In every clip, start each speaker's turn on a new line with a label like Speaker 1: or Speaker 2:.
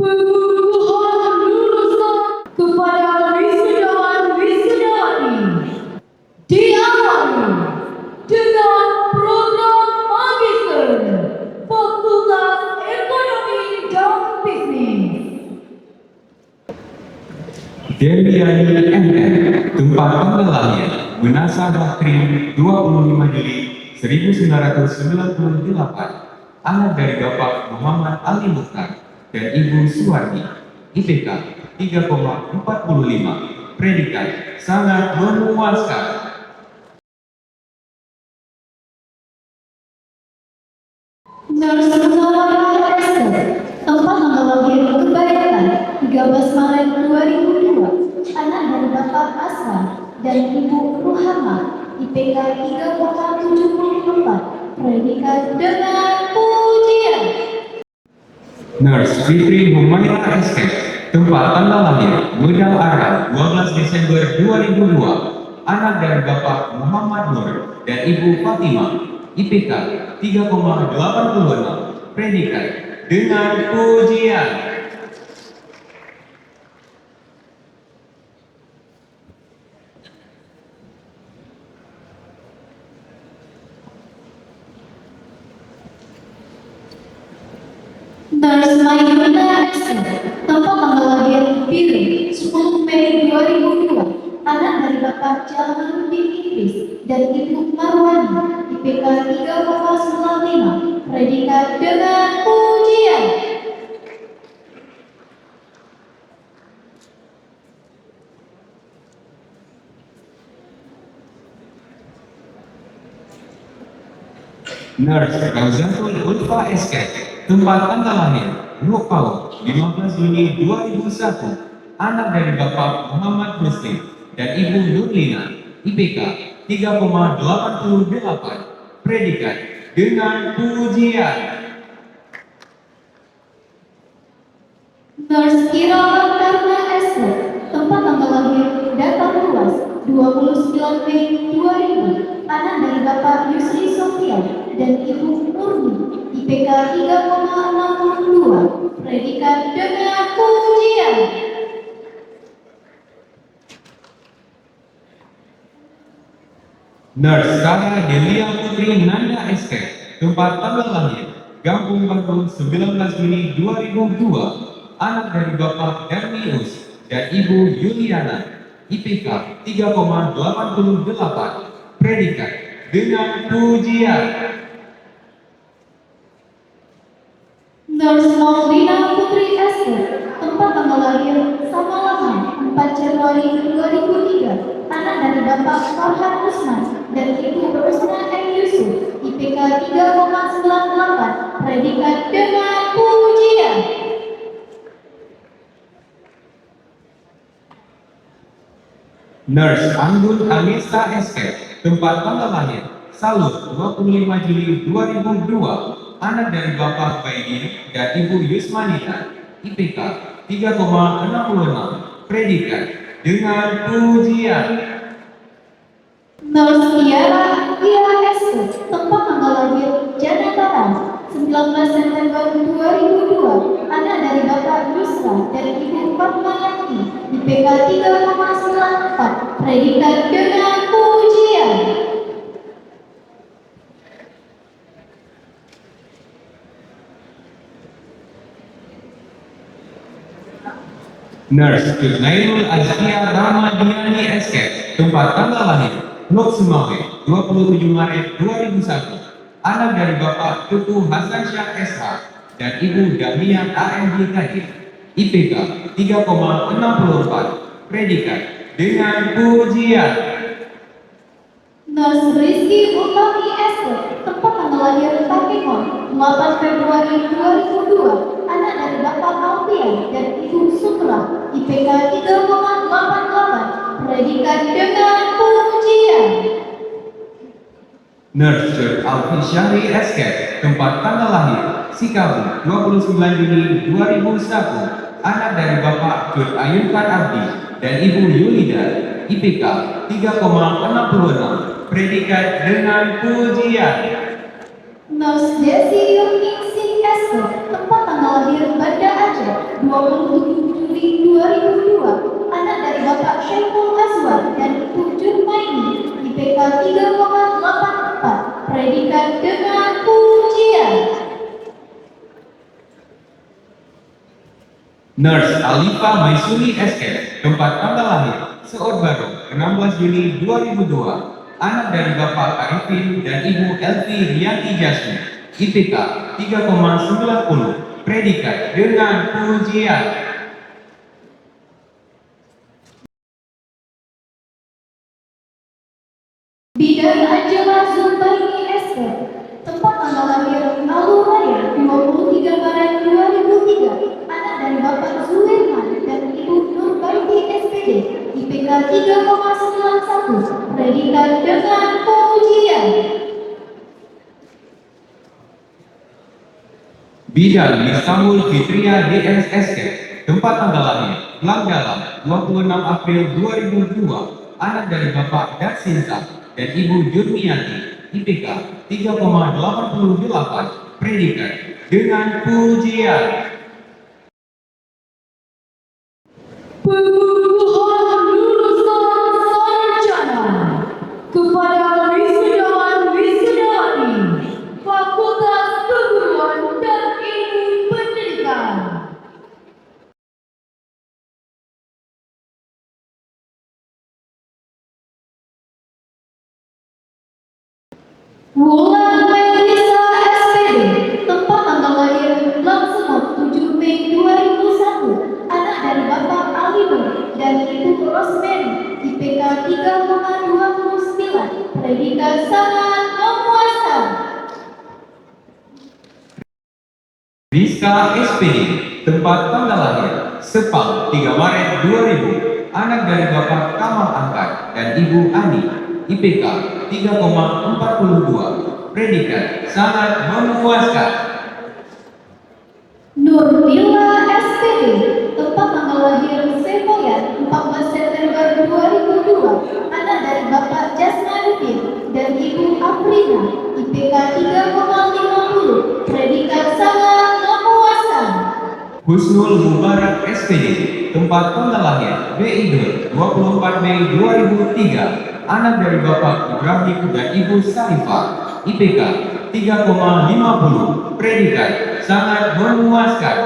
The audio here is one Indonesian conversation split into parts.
Speaker 1: Pengukuhan lulusan kepada wisudawan-wisudawati diawali dengan program magister Fakultas Ekonomi dan Bisnis.
Speaker 2: Deryani MM, tempat tanggal lahir Menasa Bakri 25 Juli 1998, anak dari Bapak Muhammad Ali Mukhtar dan Ibu Suwardi, IPK 3,45, predikat sangat memuaskan.
Speaker 1: Nurse Munawwarah Esther, tempat tanggal lahir Kebayoran 13 Maret 2002, anak dari Bapak Asran dan Ibu Ruhama, IPK 3,74, predikat dengan pujian.
Speaker 2: Nurse Fitri Humaira SK, tempat tanggal lahir Medal Arab 12 Desember 2002, anak dari Bapak Muhammad Nur dan Ibu Fatimah, IPK 3,86, predikat dengan pujian.
Speaker 1: Nurse Maimuna Esther, tempat tanggal lahir Biru 10 Mei 2002, anak dari Bapak Jalaluddin Idris dan Ibu Marwani, IPK 3,95, predikat dengan pujian.
Speaker 2: Nurse Rauzatul Ulfa SK, tempat tanggal lahir Nukau 15 Juni 2001, anak dari Bapak Muhammad Muslim dan Ibu Nurlina, IPK 3,88, predikat dengan pujian.
Speaker 1: Nurse Irama Karna Esther, tempat tanggal lahir Datar Luas 29 Mei 2000, anak dari Bapak Yusri Sofian dan Ibu Nurni, IPK 3,62, predikat dengan pujian.
Speaker 2: Nurse Sarah Delia Putri Nanda SK, tempat tanggal lahir Gampung Baru 19 Juni 2002, anak dari Bapak Hermius dan Ibu Yuliana, IPK 3,88, predikat dengan pujian.
Speaker 1: Nurse Maulina Putri Esther, tempat tanggal lahir Samalangan 4 Januari 2003, anak dari Bapak Farhan Usman dan Ibu Rusna M. Yusuf, IPK 3,98, predikat dengan pujian.
Speaker 2: Nurse Anggun Anissa SK, tempat tanggal lahir Salut 25 Juli 2002, anak dari Bapak Baidin dan Ibu Yusmanita, IPK 3,66, predikat dengan pujian.
Speaker 1: Nurse Tiara Ia Esther, tempat tanggal lahir Janataran 19 September 2002, anak dari Bapak Yusra dan Ibu Fatmayati, IPK 3,94, predikat dengan pujian.
Speaker 2: Nurse Nailul Azkia Ramadiani SK, tempat tanggal lahir Lok Sumawe 27 Maret 2001, anak dari Bapak Tutu Hasan Syah SH dan Ibu Damian AMD Kadir, IPK 3,64, predikat dengan pujian.
Speaker 1: Nurse Rizky Utami Esther, tempat tanggal lahir Pakemon 8 Februari 2002, anak dari Bapak Alfian dan Ibu Sutra, IPK 3,88, predikat dengan pujian.
Speaker 2: Nurse Alfi Syahri SK, tempat tanggal lahir Sikabu 29 Juni 2001, anak dari Bapak Cut Ayunkan Abdi dan Ibu Yulida, IPK 3,66, predikat dengan pujian.
Speaker 1: Nurse Desi Yurningsih Esther, tempat tanggal lahir Banda Aceh 27 Juli 2002, anak dari Bapak Syaiful Azwar dan Ibu Jurmaini, IPK 3,84, predikat dengan ujian.
Speaker 2: Nurse Alifa Maisuni SK, tempat tanggal lahir, Seor Baru, 16 Juni 2002, anak dari Bapak Arifin dan Ibu Elvi Rianti Jasmine, IPK 3,90, predikat dengan ujian.
Speaker 1: Bidan Angela Zulbaini SK, tempat tanggal lahir Malu Raya 23 Maret 2003, anak dari Bapak Zuwirman dan Ibu Nurbaiti SPD, IPK 3,91, predikat dengan ujian.
Speaker 2: Bidan Istanbul Fitria DSSK, tempat tanggal lahir, Langgalam, 26 April 2002, anak dari Bapak Darsinta dan Ibu Jurmiati, IPK 3,88, predikat dengan ujian.
Speaker 1: Pengukuhan lulusan sarjana kepada wisudawan-wisudawati Fakultas Keguruan dan Ilmu Pendidikan. Wulan Melisa SPD, tempat tanggal lahir Langsemot 7 Mei 2001, anak dari Bapak Ali Nur dan Ibu Rosemary, IPK 3,29, predikat sangat memuaskan.
Speaker 2: Rizka SPD, tempat tanggal lahir, Sepang, 3 Maret 2000, anak dari Bapak Kamal Angkat dan Ibu Ani, IPK 3,42, predikat sangat memuaskan.
Speaker 1: Nurmila SPD, tempat tanggal lahir Sepoyan 14 September 2002, anak dari Bapak Jasmanuddin dan Ibu Afrina, IPK 3,50, predikat sangat memuaskan.
Speaker 2: Husnul Mubarak SPD, tempat tanggal lahir BID 24 Mei 2003, anak dari Bapak Ibrahim dan Ibu Sarifah, IPK 3,50, predikat sangat memuaskan.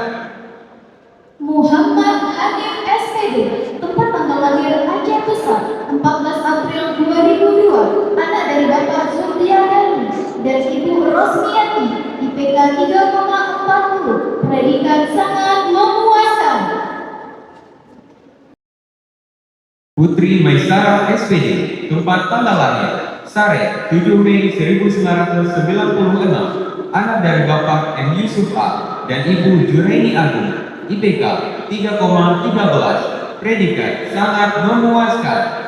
Speaker 1: Muhammad Hanif SPD, tempat tanggal lahir Aceh Besar 14 April 2002, anak dari Bapak Zuldiadani dan Ibu Rosmiati, IPK 3,40, predikat sangat memuaskan.
Speaker 2: Putri Maisara SPD, tempat tanggal lahir Sare 7 Mei 1996, anak dari Bapak M. Yusuf A dan Ibu Juraini Agung, IPK 3,13, predikat sangat memuaskan.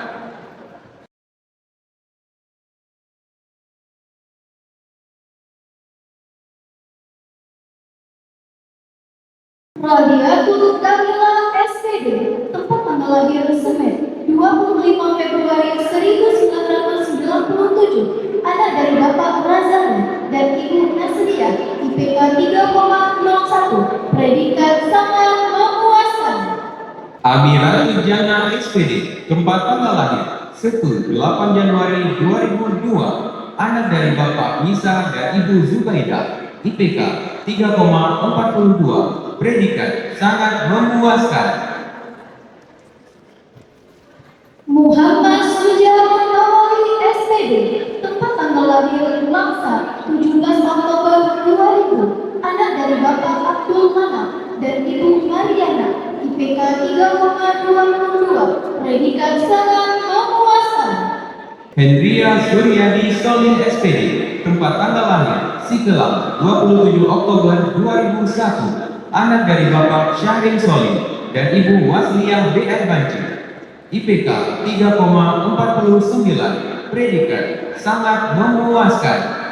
Speaker 1: Radiatul Kamila SPD, tempat tanggal lahir Semen 25 Februari 1997, anak dari Bapak Razali dan Ibu Nasriah, IPK 3,01, predikat sangat memuaskan.
Speaker 2: Amiratu Jana SPD, tempat tanggal lahir Setu 8 Januari 2002, anak dari Bapak Nisa dan Ibu Zubaidah, IPK 3,42, predikat sangat memuaskan.
Speaker 1: Muhammad Sujarman Nawawi SPD, tempat tanggal lahir Langsa 17 Oktober 2000, anak dari Bapak Abdul Manaf dan Ibu Mariana, IPK 3,22, predikat sangat memuaskan.
Speaker 2: Hendria Suryadi Solin SPD, tempat tanggal lahir Sikelang 27 Oktober 2001, anak dari Bapak Syahrin Solin dan Ibu Wasliyah BR Banci, IPK 3,49, predikat sangat memuaskan.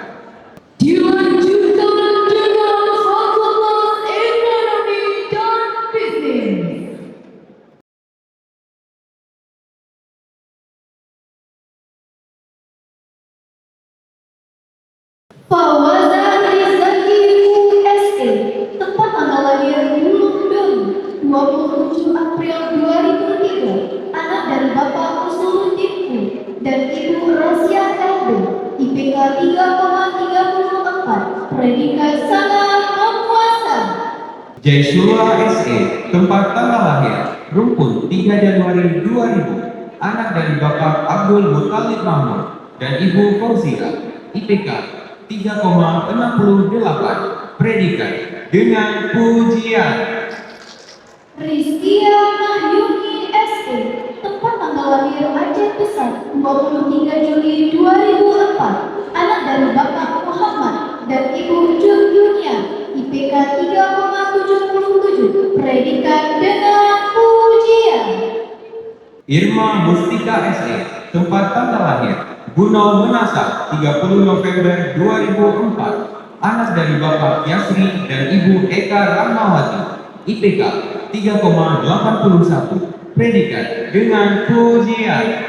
Speaker 1: Dilanjutkan dengan Fakultas Ekonomi dan Bisnis. Fawazan Rizaki USE, tempat tanggal lahir Bulung Doni 27 April 2003, anak dari Bapak Usuluddin dan Ibu Rasya LB, IPK 3,34, predikat sangat memuaskan.
Speaker 2: Jaisura SE, tempat tanggal lahir, Rumpun 3 Januari 2000, anak dari Bapak Abdul Muthalib Mahmud dan Ibu Fauzia, IPK 3,68, predikat dengan pujian.
Speaker 1: Rizkia Mahyuni SE, tempat tanggal lahir Aceh Besar 23 Juli 2004, anak dari Bapak Muhammad dan Ibu Junia, IPK 3,77, predikat dengan pujian.
Speaker 2: Irma Mustika SE, tempat tanggal lahir, Gunung Menasah 30 November 2004, anak dari Bapak Yasri dan Ibu Eka Rahmawati, IPK 3,81, predikat dengan pujian.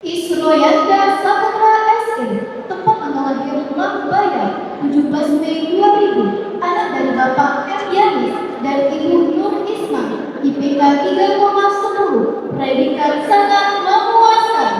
Speaker 1: Isroyanda Saputra SE, tempat tanggal lahir Lambaya 17 Mei 2000, anak dari Bapak M. Yanis dan Ibu Nur Isma, IPK 3,10, predikat sangat memuaskan.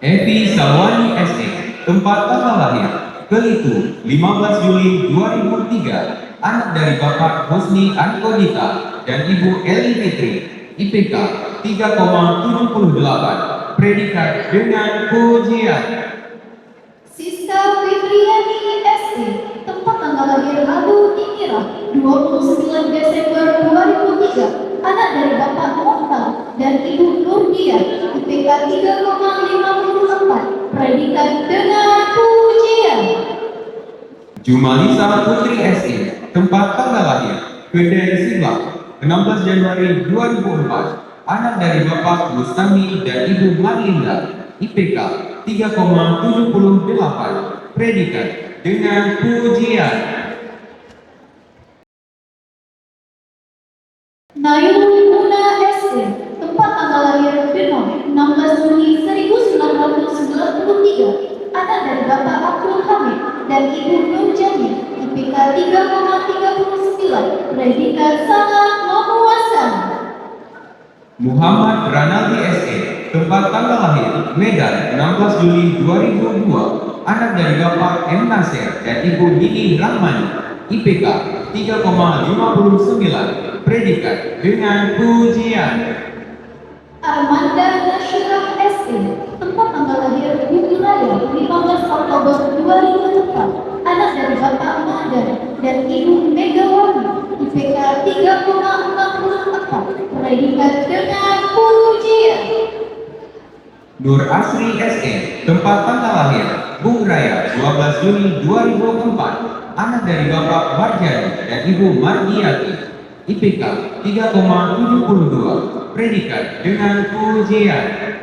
Speaker 2: Evi Salwani SE, tempat tanggal lahir, Kelitu 15 Juli 2003, anak dari Bapak Husni Ankodita dan Ibu Eli Fitri, IPK 3,78, predikat dengan pujian.
Speaker 1: Siska Fitriani SE, tempat tanggal lahir Abu Inira 29 Desember 2003, anak dari Bapak Mokhtar dan Ibu Nurdia, IPK 3,54, predikat dengan pujian.
Speaker 2: Jumalisa Putri SE, tempat tanggal lahir, Kedai Siblak 16 Januari 2004, anak dari Bapak Bustami dan Ibu Marlinda, IPK 3,78, predikat dengan pujian.
Speaker 1: Nayul Muna SE, tempat tanggal lahir Denom 16 Juni 1993, anak dari Bapak Abdul Hamid dan Ibu Nur Jani, IPK 3,39, predikat sangat memuaskan.
Speaker 2: Muhammad Ranaldi SE, tempat tanggal lahir, Medan 16 Juli 2002, anak dari Bapak M. Nasir dan Ibu Nini Rahmani, IPK 3,59, predikat dengan pujian.
Speaker 1: Armanda Nasyirah SE, tempat tanggal lahir Bumi Raya 15 Oktober 2004, anak dari Bapak Madan dan Ibu Megawati, IPK 3,64, predikat dengan pujian.
Speaker 2: Nur Asri SE, tempat tanggal lahir, Bung Raya 12 Juni 2004, anak dari Bapak Barjani dan Ibu Mardiati, IPK 3,72, predikat dengan pujian.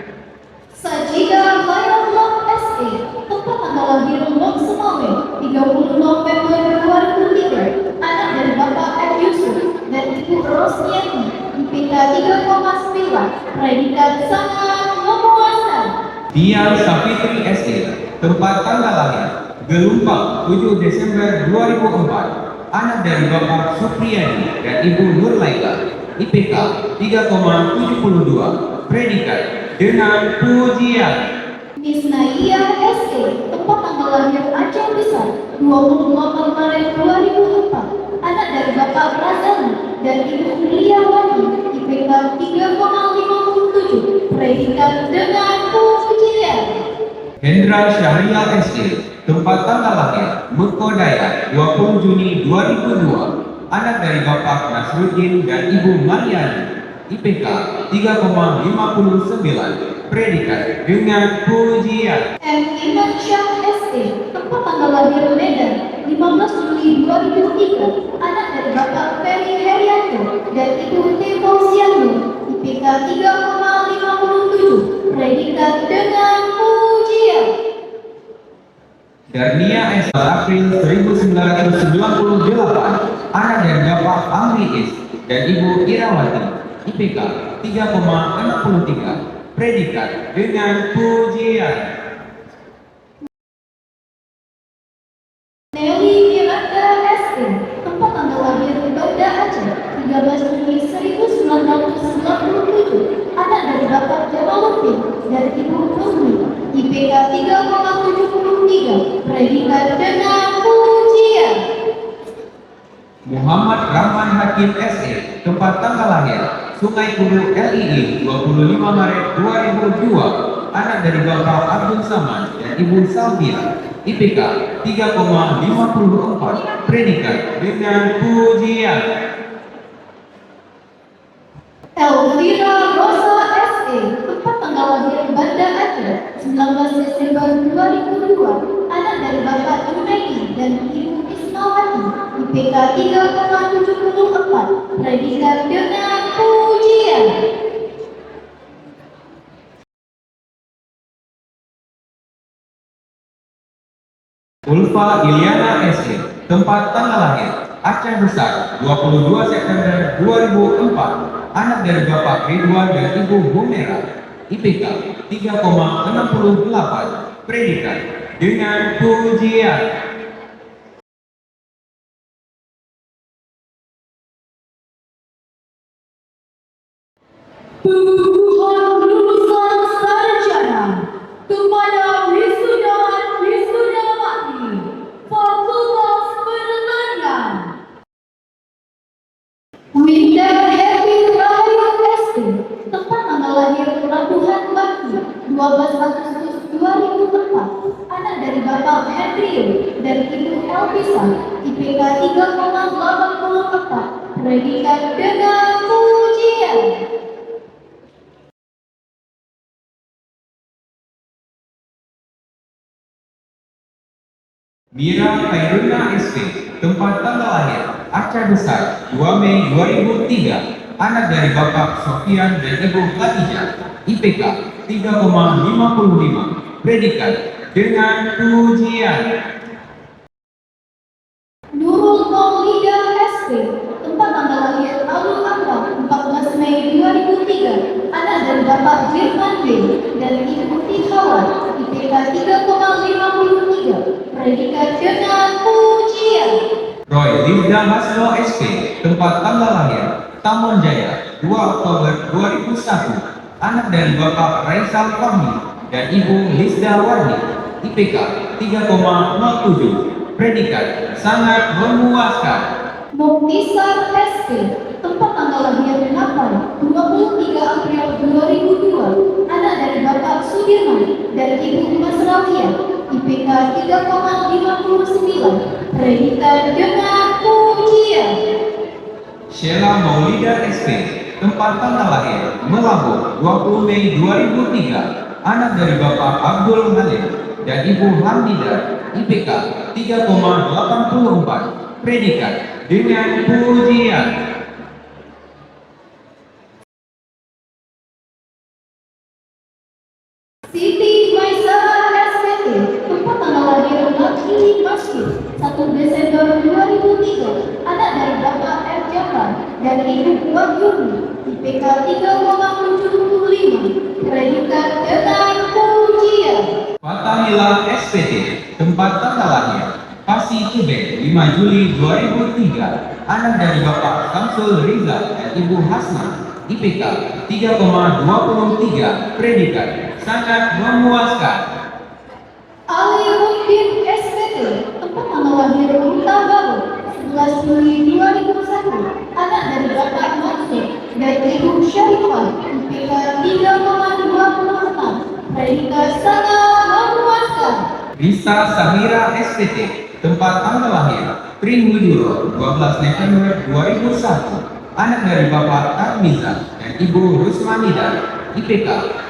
Speaker 1: Sajida Khairullah SE, tempat tanggal lahir Lok Semawe 30 November 2003, anak dari Bapak F. Yusuf dan Ibu Rosniati, IPK 3,9, predikat sangat memuaskan.
Speaker 2: Dian Safitri SE, tempat tanggal lahir, Gelumpang 7 Desember 2004, anak dari Bapak Supriyadi dan Ibu Nur Laila, IPK 3,72, predikat dengan pujian.
Speaker 1: Misnaiyah SE, tempat tanggal lahir Aceh Besar 28 Maret 2004, anak dari Bapak Razali dan Ibu Liyawati, IPK 3,57, predikat dengan pujian.
Speaker 2: Hendra Syahrial SE, tempat tanggal lahir, Mekodaya 20 Juni 2002, anak dari Bapak Nasruddin dan Ibu Mariani, IPK 3,59, predikat dengan pujian.
Speaker 1: M. Iman Syah SE, tempat tanggal lahir Medan 15 Juli 2003, anak dari Bapak Ferry Herianto dan Ibu T. Fauziano, IPK 3,57, predikat dengan pujian.
Speaker 2: Darnia S. April 1998, anak dari Bapak Amri Is dan Ibu Irawati, IPK 3,63, predikat dengan pujian.
Speaker 1: Nelly dan Ibu Nurmi. IPK 3,73, predikat dengan pujian.
Speaker 2: Muhammad Rahman Hakim SE, tempat tanggal lahir Sungai Kulu LII 25 Maret 2002, anak dari Bapak Abdul Samad dan Ibu Salvia. IPK 3,54, predikat dengan pujian.
Speaker 1: Elvira Rosa SE, tempat tanggal lahir Banda Aceh 19 Desember 2002, anak dari Bapak Junaidi dan Ibu Ismawati. IPK 3,74, predikat dengan pujian.
Speaker 2: Ulfa Iliana SE, tempat tanggal lahir Aceh Besar 22 September 2004, anak dari Bapak Ridwan dan Ibu Humera. IPK 3,68, predikat dengan pujian.
Speaker 1: Tuhan lulusan sarjana kepada wisudawan-wisudawati Fakultas Pertanian. Winda Happy Rahayu ST, tempat tanggal lahir Pelabuhan Bakti 12 Agustus 2004, anak dari Bapak Hendrio dan Ibu Elvisa. IPK 3,84, predikat dengan pujian.
Speaker 2: Mira Khairuna ST, tempat tanggal lahir Aceh Besar 2 Mei 2003, anak dari Bapak Sofian dan Ibu Khadijah. IPK 3,55, predikat dengan pujian.
Speaker 1: Nurul Maulida ST, tempat tanggal lahir Alul Akbar 14 Mei 2003, anak dari Bapak Firman B dan Ibu Tihawat. IPK 3,53, predikat dengan pujian.
Speaker 2: Roy Livda Hasno SP, tempat tanggal lahir Taman Jaya 2 Oktober 2001, anak dari Bapak Raisal Fahmi dan Ibu Lisda Warni. IPK 3,07, predikat sangat memuaskan.
Speaker 1: Muktisar ST, tempat tanggal lahir Napan 23 April 2002, anak dari Bapak Sudirman dan Ibu Mas Rafia. IPK 3,59, predikat dengan pujian.
Speaker 2: Sheila Maulida SP, tempat tanggal lahir Melabuh 20 Mei 2003, anak dari Bapak Abdul Halim dan Ibu Hamida. IPK 3,84, predikat dengan pujian.
Speaker 1: Siti Maisara SPT, tempat tanggal lahir Lakili Masjid 1 Desember 2003, anak dari Bapak F. Jafar dan Ibu Wahyuni. IPK 3,75, predikat dengan pujian.
Speaker 2: Fatahila SPT, tempat tanggal lahir Pasi Cube 5 Juli 2003, anak dari Bapak Samsul Rizal dan Ibu Hasna. IPK 3,23, predikat sangat memuaskan.
Speaker 1: Ali Muddin SPT, tempat tanggal lahir Huta Baru 11 Juli 2001, anak dari Bapak Mansur dan Ibu Syarifah. IPK 3,26, predikat sangat memuaskan.
Speaker 2: Risa Samira SPT, tempat tanggal lahir Trinwiduro 12 November 2001, anak dari Bapak Armiza dan Ibu Rusmanida. IPK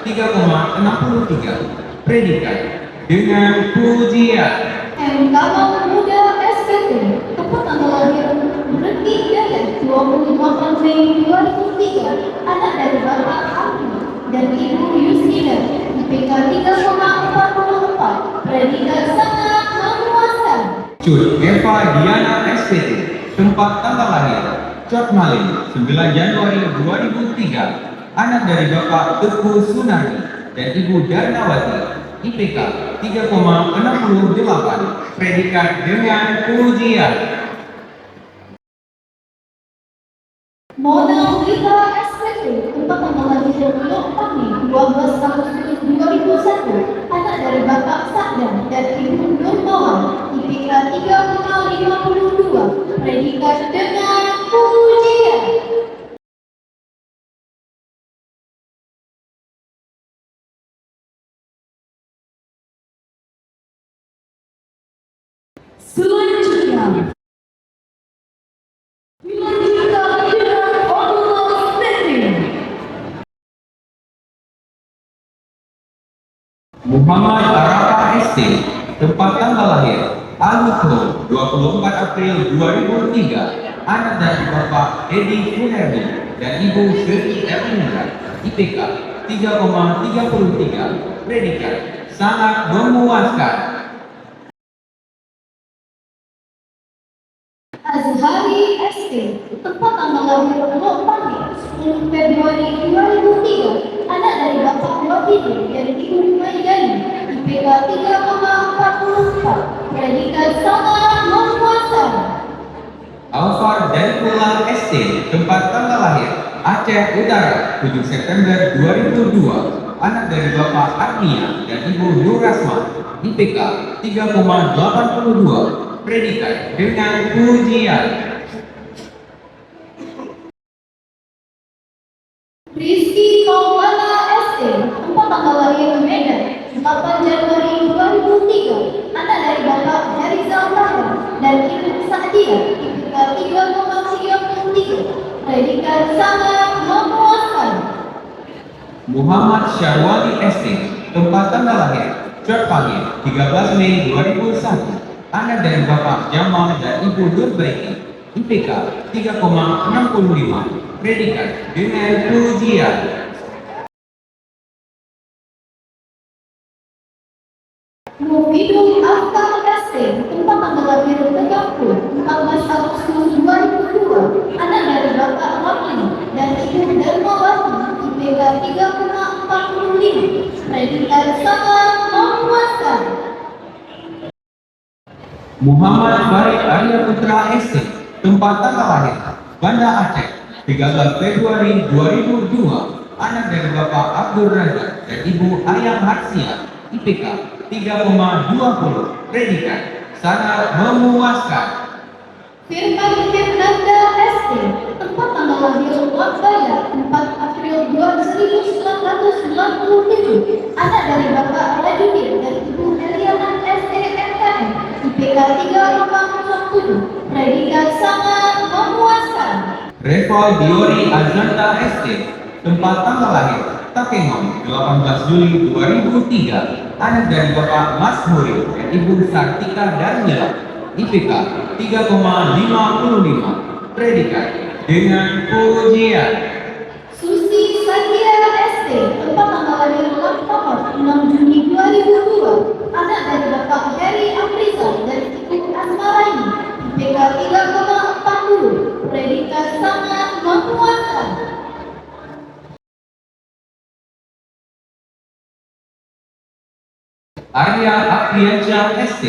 Speaker 2: 3,63, predikat dengan pujian.
Speaker 1: M. Kamal Muda SPT, tempat tanggal lahir Berhenti Dayat 28 Mei 2003, anak dari Bapak Hamdi dan Ibu Yusnida. IPK 3,44, predikat sangat memuaskan.
Speaker 2: Cut Eva Diana SPT, tempat tanggal lahir Cot Maling 9 Januari 2003, anak dari Bapak Teguh Sunardi dan Ibu Darnawati. IPK 3,68, predikat dengan pujian.
Speaker 1: Mona Lisa SPT, tempat tanggal lahir Lokpani 12 Agustus Masdan dan Ibu Nurmawati IPK 3,52, predikat dengan pujian. Selanjutnya, dilanjutkan dengan oral standing.
Speaker 2: Muhammad Arafah ST, tempat tanggal lahir Aluko 24 April 2003, anak dari Bapak Edi Fuherdi dan Ibu Sri Erlindra, IPK 3,33, predikat sangat memuaskan.
Speaker 1: Azhari ST, tempat tanggal lahir Lokpani 10 Februari 2003, anak dari Bapak Wahidi dan Ibu Maidani, IPK 3,44, predikat sangat memuaskan.
Speaker 2: Alfar Daifullah ST, tempat tanggal lahir Aceh Utara 7 September 2002, anak dari Bapak Arnia dan Ibu Nurasma, IPK 3,82, predikat dengan pujian.
Speaker 1: Rizky Maulana ST, tempat tanggal lahir Medan 8 Januari 2003, anak dari Bapak Herizal Tahir dan Ibu Sa'diyah, IPK 3,33, predikat sangat memuaskan.
Speaker 2: Muhammad Syarwali ST, tempat tanggal lahir Cerpangi 13 Mei 2001, anak dari Bapak Jamal dan Ibu Nurbaiki, IPK 3,65, predikat dengan pujian.
Speaker 1: Mufidul Afkar ST, tempat tanggal lahir Tegampul 14 Agustus 2002, anak dari Bapak Ramli dan Ibu Darmawati, IPK 3,45, predikat sangat memuaskan.
Speaker 2: Muhammad Farid Arya Putra ST, tempat tanggal lahir Banda Aceh 13 Februari 2002, anak dari Bapak Abdul Razak dan Ibu Ayang Harsia, IPK 3,20, predikat sangat memuaskan.
Speaker 1: Firman Fernanda ST, tempat tanggal lahir Surabaya 4 April 1997, anak dari Bapak Rajudin dan Ibu Eliana SEMKM, IPK 3,07, predikat sangat memuaskan.
Speaker 2: Reval Diori Azanta ST, tempat tanggal lahir Takengon 18 Juli 2003, anak dari Bapak Mas Huri dan Ibu Sartika Darmila, IPK 3,55, predikat dengan pujian.
Speaker 1: Susi Sadia ST, tempat tanggal lahir Lampamot 6 Juni 2002, anak dari Bapak Heri Afrizal dan Ibu Asmaraini, IPK 3,40, predikat sangat memuaskan.
Speaker 2: Arya Afriansyah ST,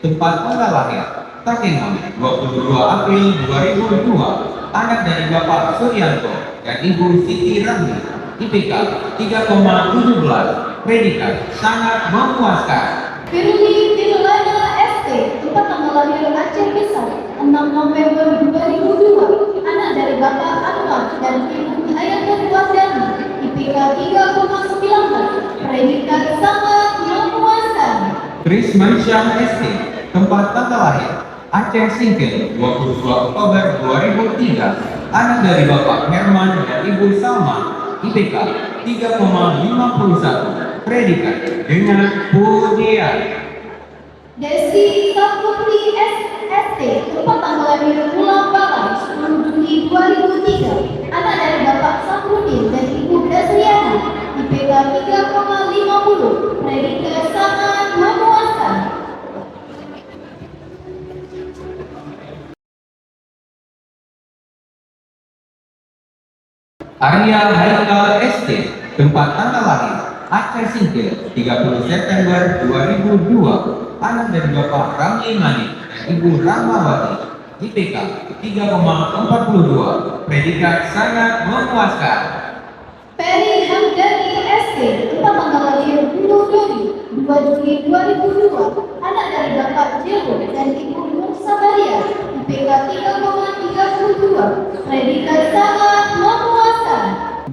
Speaker 2: tempat tanggal lahir Takengon 22 April 2002, anak dari Bapak Suryanto dan Ibu Siti Rahmi, IPK 3,17, predikat sangat memuaskan.
Speaker 1: Firly Firlana ST, tempat tanggal lahir Aceh Besar 6 November 2002, anak dari Bapak Anwar dan Ibu Hayatul Wardani, IPK 3,19, predikat sangat memuaskan.
Speaker 2: Trismansyah ST, tempat tanggal lahir Aceh Singkil 22 Oktober 2003, anak dari Bapak Herman dan Ibu Salma, IPK 3,51, predikat dengan pujian.
Speaker 1: Desi Saputri ST, tempat tanggal lahir Pulau Bala 10 Juli 2003, anak dari Bapak Saprudin dan Ibu Dasriana, IPK 3,50, predikat sangat memuaskan.
Speaker 2: Arya Haikal ST, tempat tanggal lahir Aceh Singkil 30 September 2002, anak dari Bapak Ramli Manik dan Ibu Rahmawati, IPK 3,42, predikat sangat memuaskan.
Speaker 1: Ferry Hamdani ST, tempat tanggal lahir 10 Juli 2 Juli 2002, anak dari Bapak Jero dan Ibu Nur Sabaria, IPK 3,32, predikat sangat memuaskan.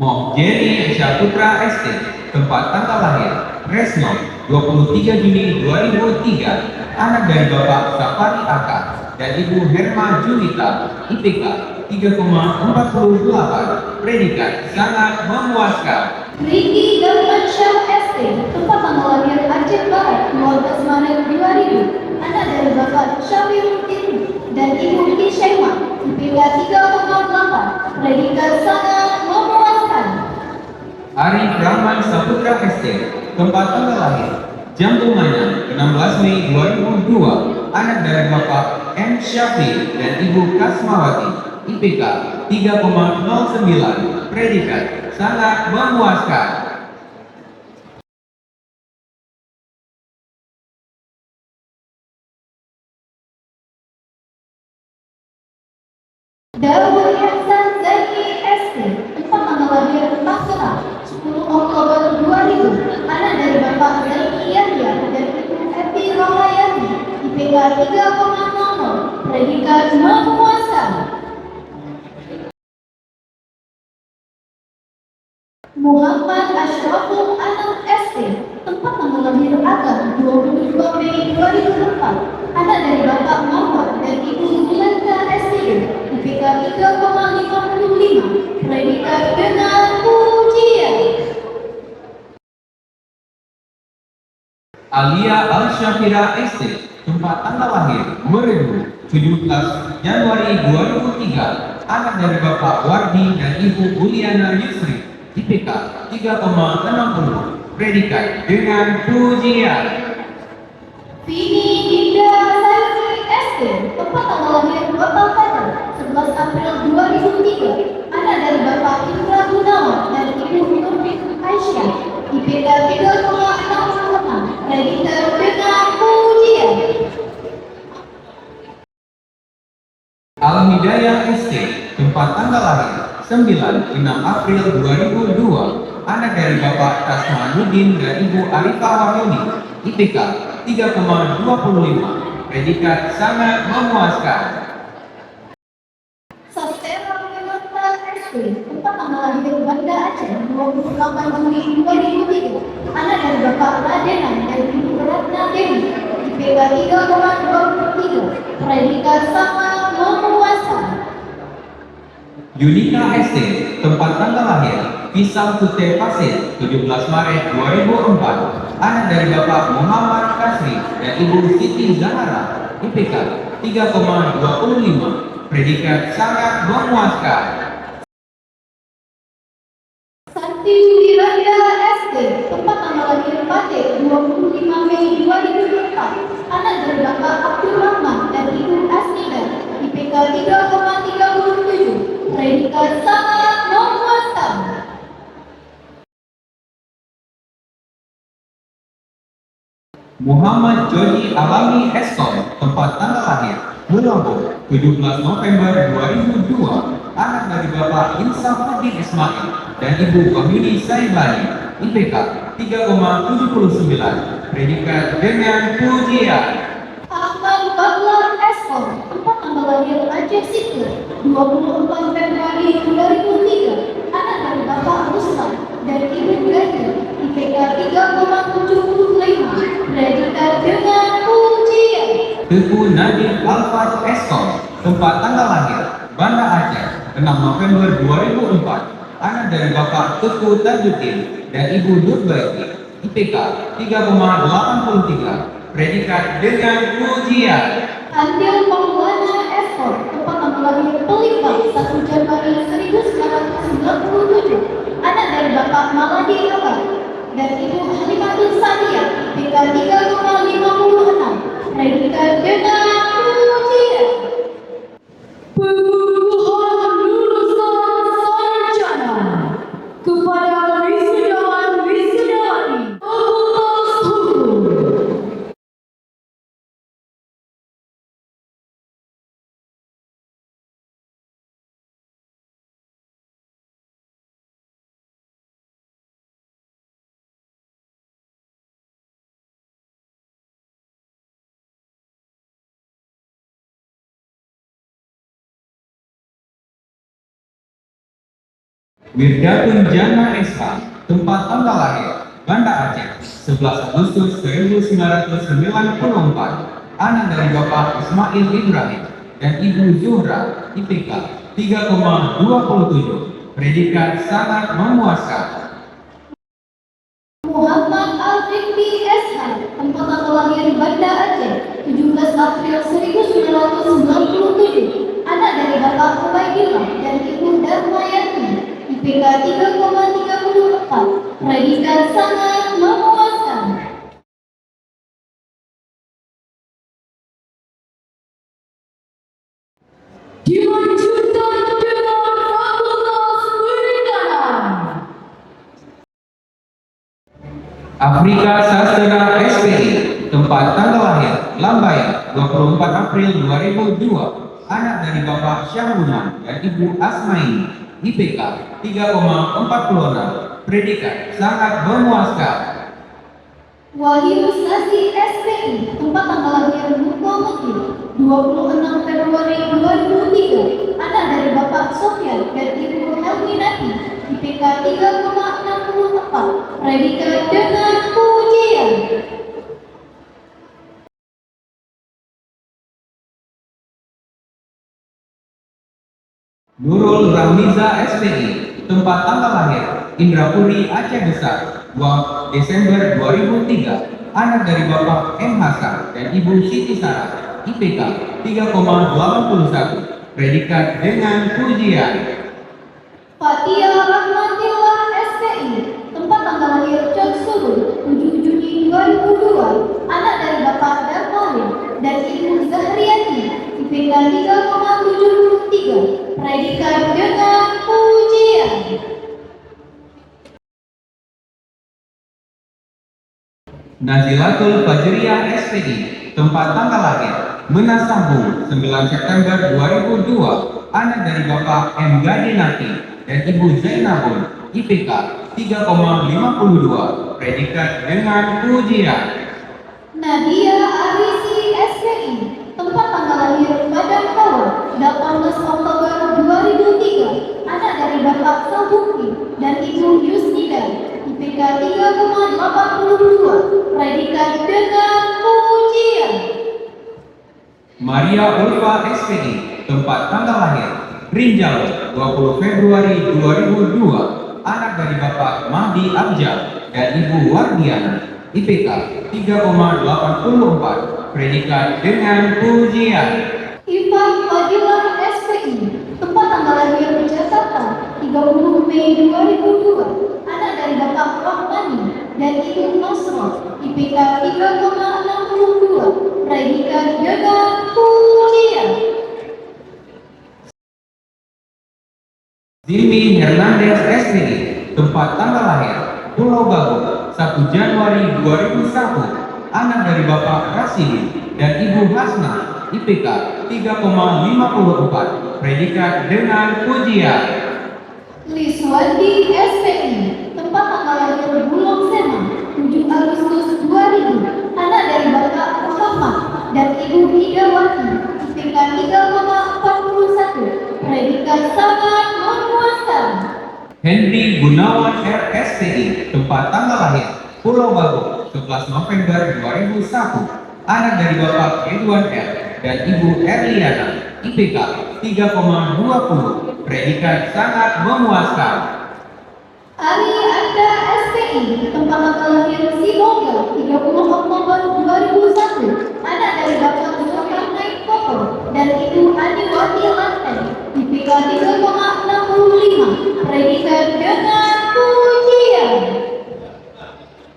Speaker 2: Moh Jerry Syaputra ST, tempat tanggal lahir Resno 23 Juni 2003, anak dari Bapak Safari Aka dan Ibu Herma Julita, IPK 3,48, predikat sangat memuaskan.
Speaker 1: Ricky Dalmansyah ST, tempat tanggal lahir Aceh Barat 12 Maret 2000, anak dari Bapak Syafirudin dan Ibu Isyaimah, IPK 3,8, predikat sangat memuaskan.
Speaker 2: Arif Rahman Saputra ST, tempat tanggal lahir Jampungannya 16 Mei 2002, anak dari Bapak M. Syafi dan Ibu Kasmawati, IPK 3,09, predikat sangat memuaskan.
Speaker 1: Daud Ihsan Zaini ST, tempat tanggal lahir Tangerang 10 Oktober 2000, anak dari Bapak Zaini Yahya dan Ibu Epi Rohayati, IPK 3,00, predikat memuaskan. Muhammad Ashraful Anam ST, tempat tanggal lahir Agam 22 Mei 2004, anak dari Bapak Muhammad dan Ibu Zulanta ST, IPK 3,55, predikat dengan pujian.
Speaker 2: Alia Al-Syafira ST, tempat tanggal lahir Meredu 17 Januari 2003, anak dari Bapak Wardi dan Ibu Buliana Yusri, IPK 3,60, predikat dengan pujian.
Speaker 1: Vini Dinda Saifi ST, tempat tanggal lahir Bapak Fadil 11 April 2003, anak dari Bapak Indra Gunawan dan Ibu Nurfik Aisyah, IPK 3,66, predikat dengan pujian.
Speaker 2: Al-Hidayah ST, tempat tanggal lahir 9 April 2002, anak dari Bapak Tasmanuddin dan Ibu Arifah Wahyuni, IPK 3,25, predikat sangat memuaskan.
Speaker 1: Sastera Winata ST, tempat tanggal lahir Banda Aceh 28 Juli 2003, anak dari Bapak Radenan dan Ibu Ratna Dewi, IPK 3,23, predikat sangat memuaskan.
Speaker 2: Yunika ST, tempat tanggal lahir Pisang Putih Pasir 17 Maret 2004, anak dari Bapak Muhammad Kasri dan Ibu Siti Zahara, IPK 3,25, predikat sangat memuaskan.
Speaker 1: Santi Wiranda ST, tempat tanggal lahir Pate 25 Mei 2004, anak dari Bapak Abdurrahman dan Ibu Asnida, IPK 3,37, predikat sangat memuaskan.
Speaker 2: Muhammad Jody Alami Eskom, tempat tanggal lahir Melombok 17 November 2002, anak dari Bapak Insafuddin Ismail dan Ibu Wahyuni Saibani, IPK 3,79, predikat dengan pujian.
Speaker 1: Ahmad Baklar Eskom, tempat tanggal lahir Aceh Situ 24 Februari 2003, anak dari Bapak Rustam dan Ibu Gajah, IPK 3,75, predikat dengan pujian.
Speaker 2: Teguh Nadif Alfat Eskom, tempat tanggal lahir Banda Aceh 6 November 2004, anak dari Bapak Teguh Tajuddin dan Ibu Nurbaiti, IPK 3,83, predikat dengan pujian.
Speaker 1: Andil Maulana Eskom, tempat tanggal lahir Pelikbang 1 Januari 1997, anak dari Bapak Maladi Abad dan Ibu Halimatul Sadia, IPK 3,56, predikat dengan pujian. Pengukuhan lulusan sarjana kepada wisudawan wisudawati Fakultas Hukum.
Speaker 2: Mirdatun Jana SH, tempat tanggal lahir, Banda Aceh, 11 Agustus 1994, anak dari Bapak Ismail Ibrahim dan Ibu Zuhra, IPK 3,27, predikat sangat memuaskan.
Speaker 1: Muhammad Al-Fikri SH, tempat tanggal lahir Banda Aceh, 17 April 1997, anak dari Bapak Ubaidillah dan Ibu Darmayati, IPK 3,34, predikat sangat memuaskan. Dilanjutkan dengan Fakultas Perikanan.
Speaker 2: Afrika Sastra SPI, tempat tanggal lahir, Lambayan, 24 April 2002, anak dari Bapak Syahruman dan Ibu Asmaini, IPK 3,46, predikat sangat memuaskan.
Speaker 1: Wahyu Sasi SPI, tempat tanggal lahir Mukomeki, 26 Februari 2003, anak dari Bapak Sofyan dan Ibu Helminati, IPK 3,64, predikat dengan pujian.
Speaker 2: Nurul Rahmiza SPI, tempat tanggal lahir, Indrapuri Aceh Besar, 2 Desember 2003, anak dari Bapak M. Hasan dan Ibu Siti Sarah, IPK 3,81, predikat dengan pujian.
Speaker 1: Fatia Rahmatillah SPI, tempat tanggal lahir Cok Suruh, 7 Juni 2002, anak dari Bapak Darmawan dan Ibu Zahriyati, IPK 3,73, predikat dengan pujian.
Speaker 2: Nazilatul Fajriyah SPI, tempat tanggal lahir, Menasambung, 9 September 2002, anak dari Bapak M. Gadinati dan Ibu Zainabun, IPK 3,52, predikat dengan pujian.
Speaker 1: Nadia Arisi SPI, tempat tanggal lahir Padang Tawar, 18 Oktober 2003, anak dari Bapak Sabuki dan Ibu Yusnida, IPK 3,82, predikat dengan pujian.
Speaker 2: Maria Ulfa SPI, tempat tanggal lahir, Rinjau, 20 Februari 2002, anak dari Bapak Mahdi Abjad dan Ibu Wardiana, IPK 3,84, predikat dengan pujian.
Speaker 1: Ivan Fadilah SPI, tempat tanggal lahir Jakarta, 30 Mei 2002, anak dari Bapak Rahmani dan Ibu Nasroh, IPK 3,62, predikat dengan pujian.
Speaker 2: Zilmi Hernandez SPI, tempat tanggal lahir, Pulau Bago, 1 Januari 2001, anak dari Bapak Rasidi dan Ibu Hasna, IPK 3,54, predikat dengan pujian.
Speaker 1: Liswandi SPI, tempat tanggal lahir Bulog Sema, 7 Agustus 2000, anak dari Bapak Muhammad dan Ibu Idawati, IPK 3,41, predikat sangat memuaskan.
Speaker 2: Henry Gunawan RSPI, tempat tanggal lahir, Pulau Bago, 11 November 2001, anak dari Bapak Ridwan R dan Ibu Erliana, IPK 3,20, predikat sangat memuaskan.
Speaker 1: Ari Anda SPI, tempat tanggal lahir Sibolga, 30 Oktober 2001, anak dari Bapak Zulkarnain Koko dan Ibu Aniwati Lantai, IPK 3,65, predikat dengan pujian.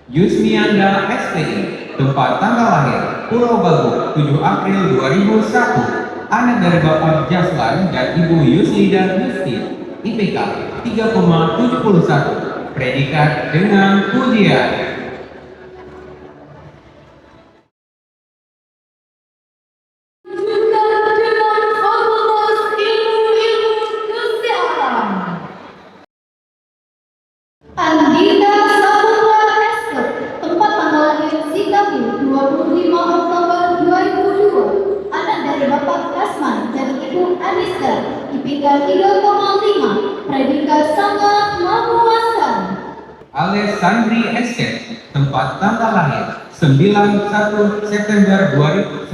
Speaker 2: Yusmianda SPI, tempat tanggal lahir, Pulau Bago, 7 April 2001, anak dari Bapak Jaslan dan Ibu Yuslida Yustin, IPK 3,71, predikat dengan pujian.
Speaker 1: Lanjutkan dengan Fakultas Ilmu Kesehatan. Andika Saputra Esther, tempat tanggal lahir Sikapi, 25 Oktober 2002, anak dari Bapak Kasman dan Ibu Aniska, IPK 3,5, predikat sangat memuaskan.
Speaker 2: Alessandri Eskes, tempat tanggal lahir 91 September 1999,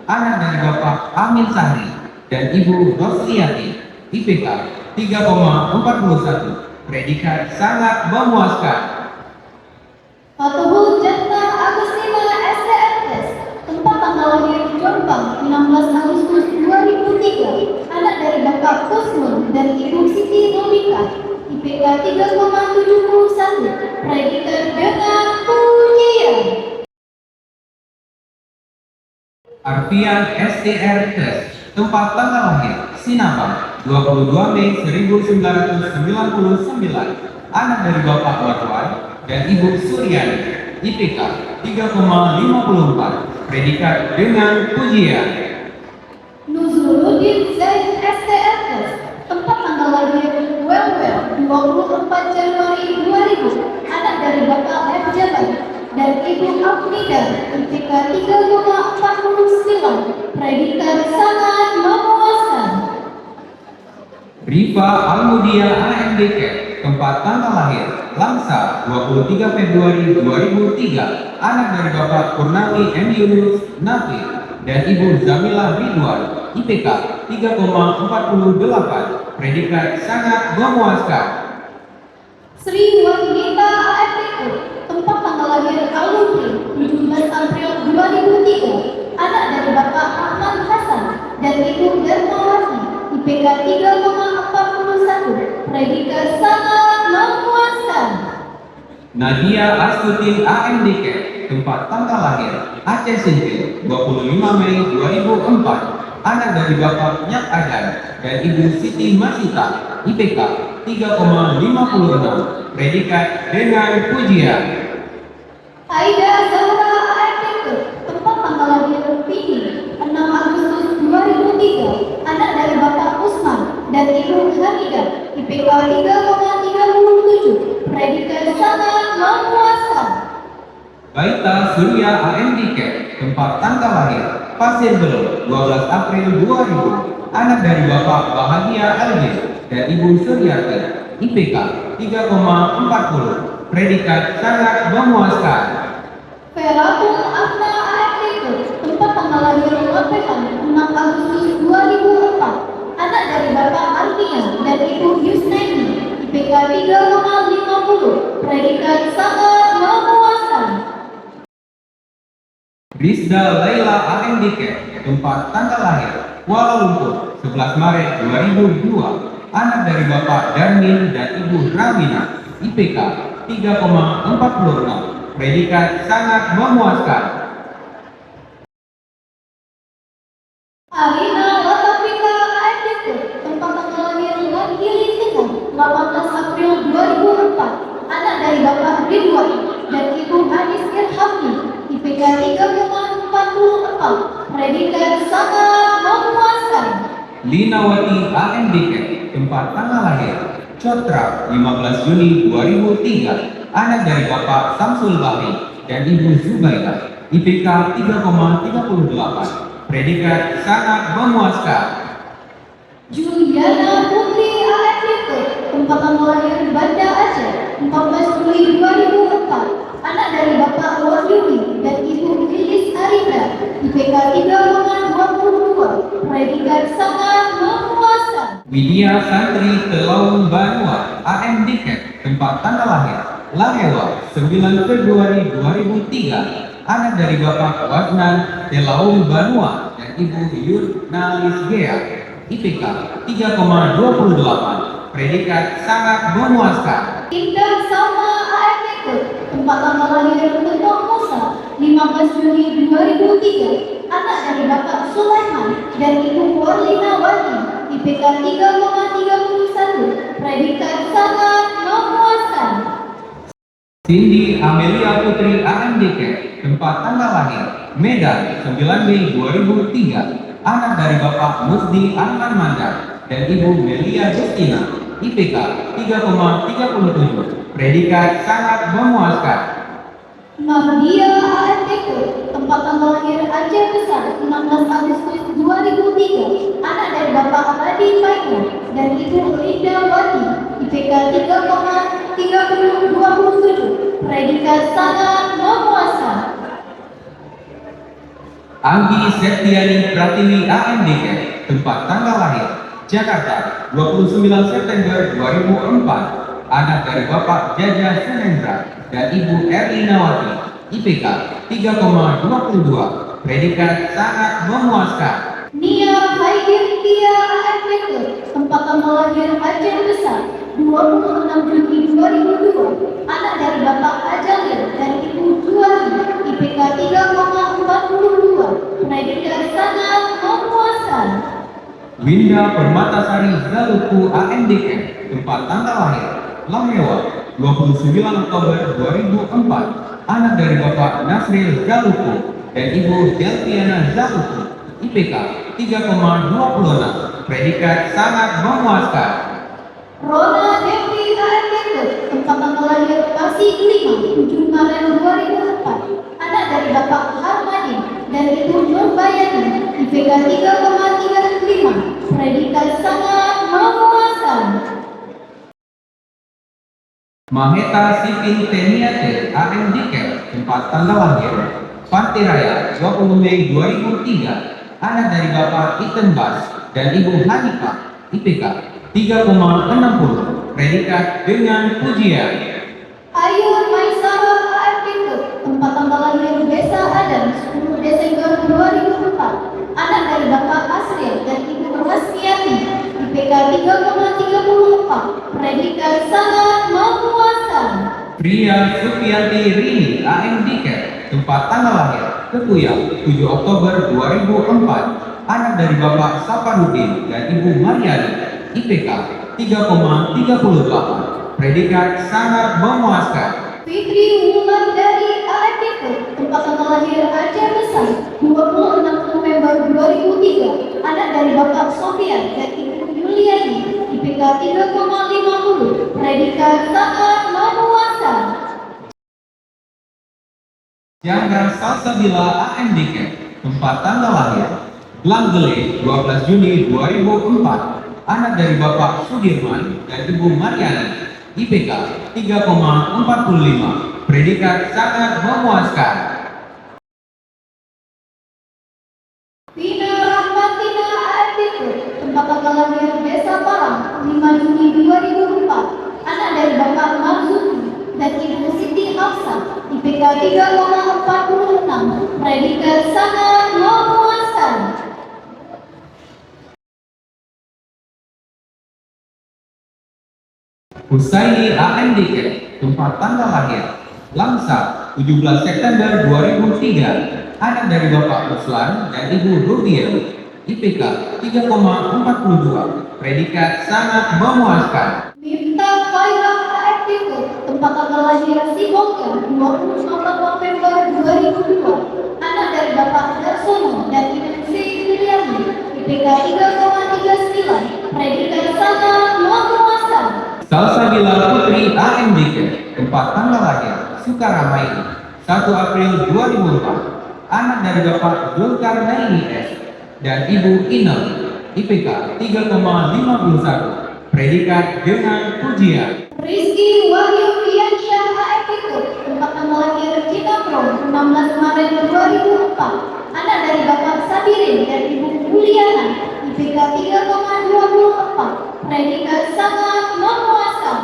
Speaker 2: anak dari Bapak Amin Sahri dan Ibu Rosliati, IPK 3,41, predikat sangat memuaskan.
Speaker 1: Fatuhul Jannah Agustina STMS, tempat tanggal lahir Jombang 16 Agustus 2003, anak dari Bapak Kusnul dan Ibu Siti Nobika, IPK 3,71, predikat dengan pujian.
Speaker 2: Arfian STR Tes, tempat tanggal lahir Sinabang 22 Mei 1999, anak dari Bapak Warwan dan Ibu Suryani, IPK 3,54, predikat dengan pujian.
Speaker 1: Nuzuluddin Zaid STMS, tempat tanggal lahir Welwel 24 Januari 2000, anak dari Bapak F. Jabar dan Ibu Afnida, IPK 3,49, predikat sangat memuaskan.
Speaker 2: Rifa Almudia AMDK, tempat tanggal lahir Langsa 23 Februari 2003, anak dari Bapak Purnami M. Yunus Nafi dan Ibu Zamila Ridwan, IPK 3,48, predikat sangat memuaskan.
Speaker 1: Sri Wanita AMDK, tempat tanggal lahir Alutri 17 April 2003, anak dari Bapak Ahmad Hasan dan Ibu Darmawati, IPK 3,41, predikat sangat memuaskan.
Speaker 2: Nadia Astuti AMDK, tempat tanggal lahir Aceh Singkil 25 Mei 2004, anak dari Bapak Nyak Adan dan Ibu Siti Masita, IPK 3,56, predikat dengan pujian.
Speaker 1: Aida Zahra AMDK, tempat tanggal lahir Pidi 6 Agustus 2003, anak dari Bapak Usman dan Ibu Hamidah, IPK 3,37, predikat sangat memuaskan.
Speaker 2: Baita Surya AMDK, tempat tanggal lahir Pasir Belo 12 April 2000, anak dari Bapak Bahagia Alvin dan Ibu Suryati, IPK 3,40, predikat sangat memuaskan.
Speaker 1: Feratul Afna AMDK, tempat tanggal lahir Lepehan 6 Agustus 2004, anak dari Bapak Artia dan Ibu Yusneni, IPK 3,50, predikat sangat memuaskan.
Speaker 2: Rizda Laila AMDK, tempat tanggal lahir Kuala Lumpur 11 Maret 2002, anak dari Bapak Darmin dan Ibu Ramina, IPK 3,46, predikat sangat memuaskan.
Speaker 1: Arina Latafika AMDK, tempat tanggal lahir Gili Tengah 18 April 2004, anak dari Bapak Ridwan dan Ibu Anis Irhamni, IPK 3,44, predikat sangat memuaskan.
Speaker 2: Linawati AMDK, tempat tanggal lahir Cotra 15 Juni 2003, anak dari Bapak Samsul Bahri dan Ibu Zubaida, IPK 3,38, predikat sangat memuaskan.
Speaker 1: Juliana Putri AMDK, tempat tanggal lahir Banda Aceh 14 Juli 2004, anak dari Bapak Wahyudi dan Ibu Lilis Arifah, IPK 3,22, predikat sangat memuaskan.
Speaker 2: Widya Santri Telaung Banua AMDK, tempat tanggal lahir Lahewa 9 Februari 2003, anak dari Bapak Wasnan Telaung Banua dan Ibu Yurnalis Gea, IPK 3,28, predikat sangat memuaskan.
Speaker 1: Indah Salma AMDK, tempat tanggal lahir Tengok Musa 15 Juni 2003, anak dari Bapak Sulaiman dan Ibu Warlina Wati, IPK 3,31, predikat sangat memuaskan.
Speaker 2: Cindy Amelia Putri AMDK, tempat tanggal lahir Medan 9 Mei 2003, anak dari Bapak Musdi Arman Mandar dan Ibu Melia Justina, IPK 3,37, predikat sangat memuaskan.
Speaker 1: Nahdia AMDK, tempat tanggal lahir Aceh Besar 16 Agustus 2003, anak dari Bapak Adi Maiko dan Ibu Linda Wati, IPK 3,3027, predikat sangat memuaskan.
Speaker 2: Anggi Septiani Pratiwi AMDK, tempat tanggal lahir Jakarta 29 September 2004, anak dari Bapak Jaja Sunendra dan Ibu Erlinawati, IPK 3,22, predikat sangat memuaskan.
Speaker 1: Nia Haidin Tia AMDK, tempat tanggal lahir Aceh Besar 26 Juni 2002, anak dari Bapak Ajalil dan Ibu Juwari, IPK 3,42, predikat sangat memuaskan.
Speaker 2: Winda Permatasari Zaluku AMDK, tempat tanggal lahir Lamewa 29 Oktober 2004, anak dari Bapak Nasril Zaluku dan Ibu Delviana Zaluku, IPK 3,26, predikat sangat memuaskan.
Speaker 1: Rona Devi AMDK, tempat tanggal lahir Pasig 5, 7 Maret 2004, anak dari Bapak Harmadin dan Ibu Nurbayani, IPK 3,35, predikat sangat memuaskan.
Speaker 2: Maheta Sipin Teniate AMDK, tempat tanggal lahir Pantai Raya 20 Mei 2003, anak dari Bapak Iten Bas dan Ibu Hanifah, IPK 3,60, predikat dengan pujian.
Speaker 1: Ayu Maisara AMDK, tempat tanggal lahir Desa Adan 10 Desember 2004, anak dari Bapak Asril dan Ibu Hasmiati, IPK 3,34, predikat sangat memuaskan.
Speaker 2: Pria Supianti Rini AMDK, tempat tanggal lahir Kekuyang 7 Oktober 2004, anak dari Bapak Saparudin dan Ibu Mariani, IPK 3,38, predikat sangat memuaskan.
Speaker 1: Fitri Wulandari AMDK, tempat tanggal lahir Aceh Besar 26 November 2003, anak dari Bapak Sofian dan Ibu Yuliani, IPK 3,50, predikat sangat memuaskan.
Speaker 2: Jangga Salsabila AMDK, tempat tanggal lahir Langgele 12 Juni 2004, anak dari Bapak Sudirman dan Ibu Mariani, IPK 3,45, predikat sangat memuaskan.
Speaker 1: Vina Rahmatina AMDK, tempat tanggal lahir Desa Parang 5 Juni 2004, anak dari Bapak Marzuki dan Ibu Siti Hafsah, IPK 3,46, predikat sangat memuaskan.
Speaker 2: Husaini AMDK, tempat tanggal lahir Langsa 17 September 2003, anak dari Bapak Ruslan dan Ibu Rubiel, IPK 3,42, predikat sangat memuaskan.
Speaker 1: Miftah Khairah AMDK, tempat tanggal lahir Sibongga 24 November 2002, anak dari Bapak Darsono dan Ibu Sri Wiliani, IPK 3,39, predikat sangat memuaskan.
Speaker 2: Salsabila Putri AMDK, tempat tanggal lahir Sukaramai 1 April 2004, anak dari Bapak Zulkarnaini S dan Ibu Inem, IPK 3,51, predikat dengan pujian.
Speaker 1: Rizky Wahyu Fiansyah AMDK, tempat tanggal lahir Cikapro 16 Maret 2004, anak dari Bapak Sabirin dan Ibu Juliana, IPK 3,24, predikat sangat memuaskan.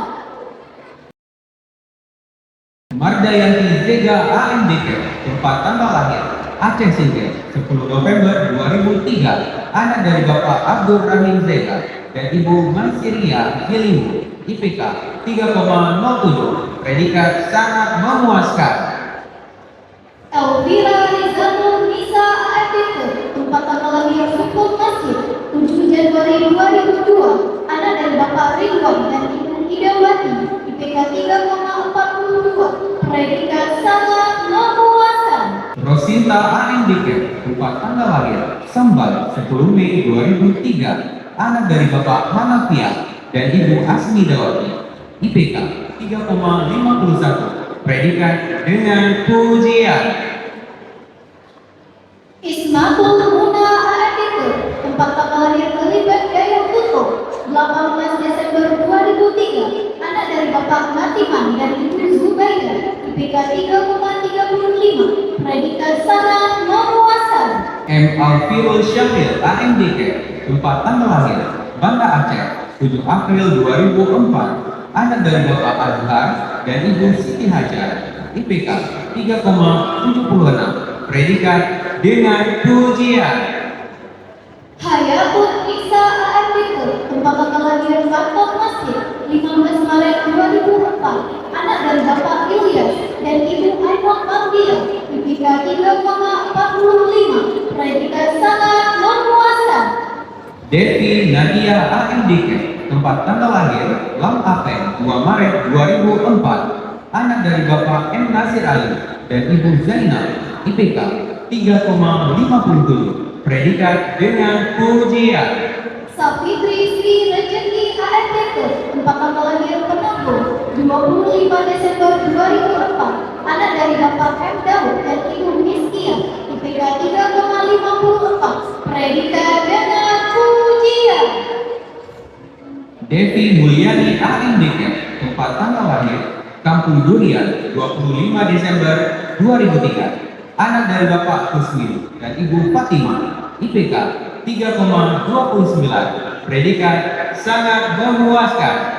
Speaker 2: Mardayanti Zega AMDK, tempat tanggal lahir Aceh Singkil 10 November 2003, anak dari Bapak Abdul Rahim Zega dan Ibu Mansiria Gilingu, IPK 3,07, predikat sangat memuaskan.
Speaker 1: Elvira Rizanul Nisa AMDK, tempat tanggal lahir Sukun Masjid 7 Januari 2002, anak dari Bapak Ridwan dan Ibu Idawati, IPK 3,42, predikat sangat memuaskan.
Speaker 2: Rosinta AMDK, tempat tanggal lahir Sambal 10 Mei 2003, anak dari Bapak Hanafia dan Ibu Asmidawati, IPK 3,51, predikat dengan pujian.
Speaker 1: Ismatul Muna AMDK, tempat tanggal lahir Kelibat Daya Putri IPK 3,35, predikat sangat memuaskan.
Speaker 2: M. Alfirul Syamil, AMDK, tempat tanggal lahir, Banda Aceh, 7 April 2004, anak dari Bapak Azhar dan Ibu Siti Hajar, IPK 3,76, predikat dengan pujian.
Speaker 1: Hayatun Nisa AMDK, tempat tanggal lahir Batok Masjid, 15 Maret 2004, anak dari Bapak Ilyas dan Ibu Ainun Mambia, IPK 3,45, predikat sangat memuaskan.
Speaker 2: Devi Nadia AMDK, tempat tanggal lahir Lam Apen, 2 Maret 2004, anak dari Bapak M. Nasir Ali dan Ibu Zainab, IPK 3,57, predikat dengan pujian.
Speaker 1: Safitri Sri Rejeki AMDK, tempat tanggal lahir Penanggung, 25 Desember 2004, anak dari Bapak M. Daud dan Ibu Miskia, IPK 3,54, predikat dengan pujian.
Speaker 2: Devi Mulyani AMDK, tempat tanggal lahir Kampung Durian, 25 Desember 2003, anak dari Bapak Kusmin dan Ibu Fatimah, IPK 3,29, predikat sangat memuaskan.